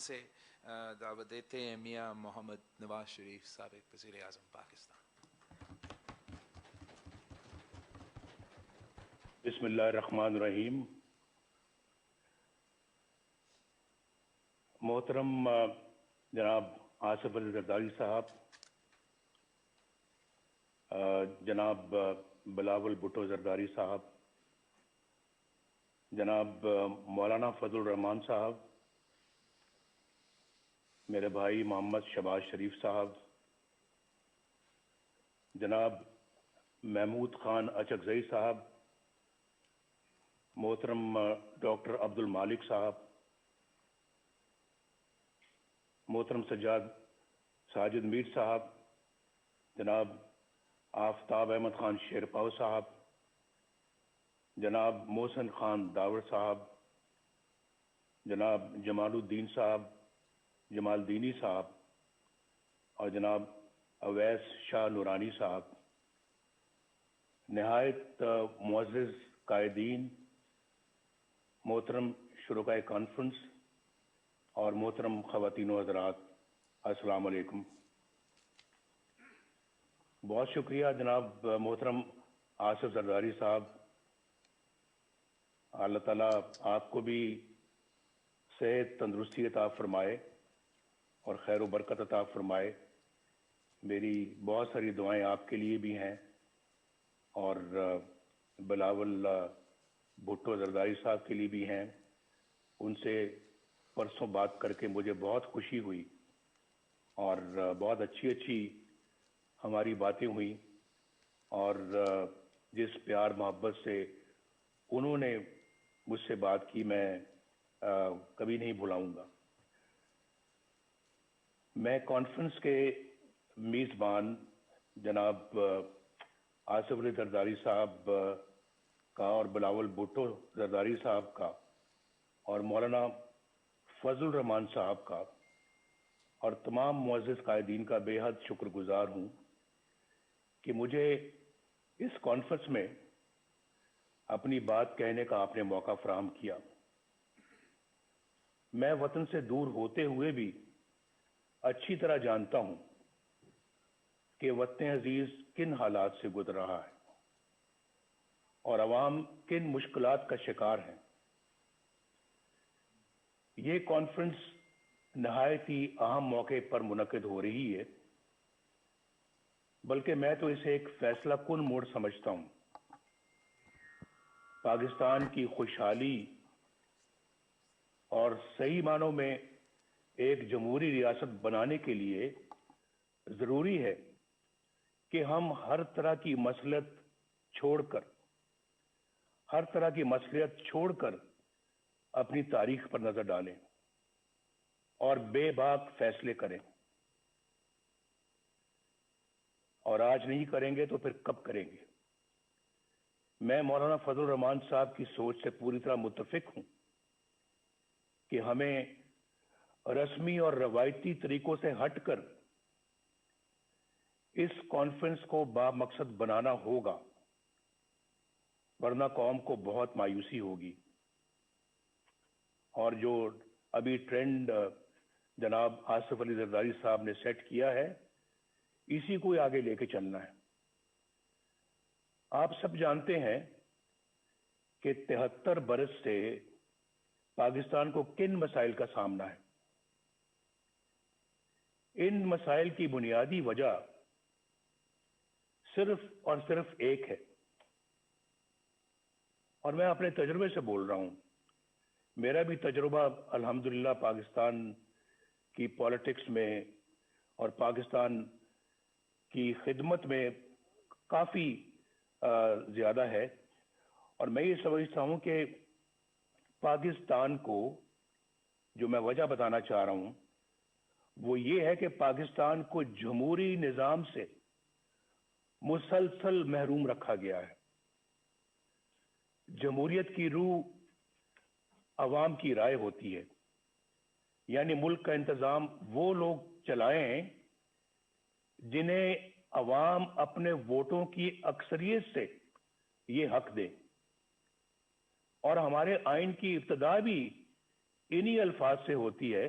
سے دعوت دیتے ہیں میاں محمد نواز شریف سابق وزیر اعظم پاکستان. بسم اللہ الرحمن الرحیم. محترم جناب آصف علی زرداری صاحب، جناب بلاول بھٹو زرداری صاحب، جناب مولانا فضل الرحمان صاحب، میرے بھائی محمد شہباز شریف صاحب، جناب محمود خان اچکزئی صاحب، محترم ڈاکٹر عبد المالک صاحب، محترم ساجد میر صاحب، جناب آفتاب احمد خان شیرپاؤ صاحب، جناب محسن خان داور صاحب، جناب جمال الدین صاحب، جمال دینی صاحب، اور جناب اویس شاہ نورانی صاحب، نہایت معزز قائدین، محترم شرکائے کانفرنس اور محترم خواتین و حضرات، السلام علیکم. بہت شکریہ جناب محترم آصف زرداری صاحب. اللہ تعالیٰ آپ کو بھی صحت تندرستی عطا فرمائے اور خیر و برکت عطا فرمائے. میری بہت ساری دعائیں آپ کے لیے بھی ہیں اور بلاول بھٹو زرداری صاحب کے لیے بھی ہیں. ان سے پرسوں بات کر کے مجھے بہت خوشی ہوئی اور بہت اچھی ہماری باتیں ہوئیں، اور جس پیار محبت سے انہوں نے مجھ سے بات کی میں کبھی نہیں بھلاؤں گا. میں کانفرنس کے میزبان جناب آصف علی زرداری صاحب کا اور بلاول بھٹو زرداری صاحب کا اور مولانا فضل الرحمان صاحب کا اور تمام معزز قائدین کا بے حد شکر گزار ہوں کہ مجھے اس کانفرنس میں اپنی بات کہنے کا آپ نے موقع فراہم کیا. میں وطن سے دور ہوتے ہوئے بھی اچھی طرح جانتا ہوں کہ وطن عزیز کن حالات سے گزر رہا ہے اور عوام کن مشکلات کا شکار ہیں. یہ کانفرنس نہایت ہی اہم موقع پر منعقد ہو رہی ہے، بلکہ میں تو اسے ایک فیصلہ کن موڑ سمجھتا ہوں. پاکستان کی خوشحالی اور صحیح معنوں میں ایک جمہوری ریاست بنانے کے لیے ضروری ہے کہ ہم ہر طرح کی مصلحت چھوڑ کر اپنی تاریخ پر نظر ڈالیں اور بے باک فیصلے کریں. اور آج نہیں کریں گے تو پھر کب کریں گے؟ میں مولانا فضل الرحمان صاحب کی سوچ سے پوری طرح متفق ہوں کہ ہمیں رسمی اور روایتی طریقوں سے ہٹ کر اس کانفرنس کو با مقصد بنانا ہوگا، ورنہ قوم کو بہت مایوسی ہوگی. اور جو ابھی ٹرینڈ جناب آصف علی زرداری صاحب نے سیٹ کیا ہے، اسی کو آگے لے کے چلنا ہے. آپ سب جانتے ہیں کہ 73 برس سے پاکستان کو کن مسائل کا سامنا ہے. ان مسائل کی بنیادی وجہ صرف اور صرف ایک ہے، اور میں اپنے تجربے سے بول رہا ہوں. میرا بھی تجربہ الحمدللہ پاکستان کی پالیٹکس میں اور پاکستان کی خدمت میں کافی زیادہ ہے، اور میں یہ سمجھتا ہوں کہ پاکستان کو جو میں وجہ بتانا چاہ رہا ہوں وہ یہ ہے کہ پاکستان کو جمہوری نظام سے مسلسل محروم رکھا گیا ہے. جمہوریت کی روح عوام کی رائے ہوتی ہے، یعنی ملک کا انتظام وہ لوگ چلائیں جنہیں عوام اپنے ووٹوں کی اکثریت سے یہ حق دے. اور ہمارے آئین کی ابتدا بھی انہی الفاظ سے ہوتی ہے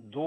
2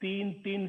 3-3